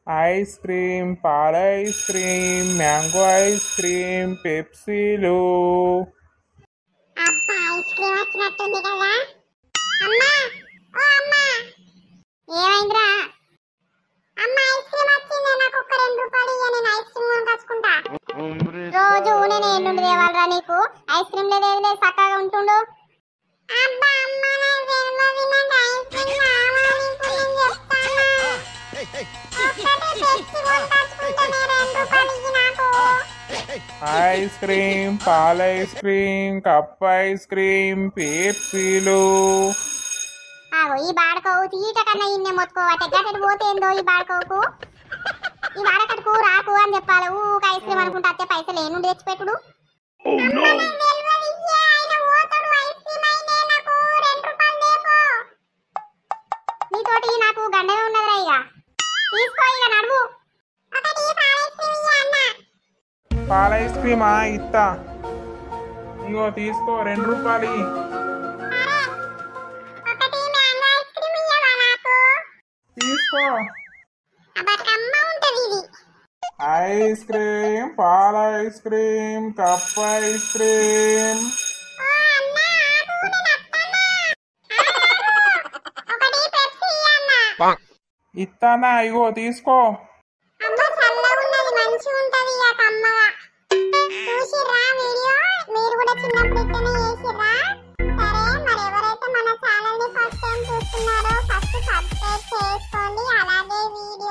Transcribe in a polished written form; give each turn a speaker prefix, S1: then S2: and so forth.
S1: Ice cream, పాల ice cream, mango ice cream, పెప్సీలు.
S2: అబ్బా ఐస్ క్రీమ్ వచ్చినట్టుంది కదా. అమ్మా ఓ అమ్మా ఏమైందిరా? అమ్మ ఐస్ క్రీమ్ వచ్చింది, నాకు ఒక్క 2 రూపాయలు ఇయ్య, నేను ఐస్ క్రీమ్ కొనుకొచ్చుకుంటా. రోజు నేను ఎన్నుండి తేవాలరా నీకు? ఐస్ క్రీమ్ లేదు చక్కగా ఉంటుండు. అబ్బా అమ్మ నాకు తెలియదు, నాకు ఐస్ క్రీమ్ కావాలి, ఇప్పుడు నేను చెప్తాను. ఒక్కటే పెప్సీ కొనుకొచ్చుకుంటేనే 2 రూపాయలు ఇయ్యి నాకు.
S1: ఐస్ క్రీమ్, పాల ice cream, cup ice cream, పెప్సీలు.
S2: ఈ బాడకోవు తీట కన్నా ఇన్నే మొత్తుకోవటే గట్టెడు పోతేందో ఈ బాడకోవుకు. ఈ వాడకట్టుకు రాకు అని చెప్పాలి. ఊక ఐస్ క్రీమ్ అనుకుంటా అత్తే పైసలు ఏనుండి తెచ్చిపెట్టుడు. నీతోటి నాకు గండమే ఉన్నదిరా. ఇక తీసుకో, ఇక నడువు.
S1: పాల ఐస్ క్రీమా ఇత్తా, ఇగో తీసుకో 2 రూపాయలు. తీసుకో. ఐస్ క్రీమ్, పాల ice cream, cup ice cream. ఇస్తానా, ఇగో తీసుకో.
S2: మీరు కూడా చిన్నప్పుడు ఇట్లనే చేసిర్రా? సరే, మరి ఎవరైతే మన ఛానల్ ని ఫస్ట్ టైం చూస్తున్నారో ఫస్ట్ సబ్స్క్రైబ్ చేసుకోండి, అలాగే వీడియో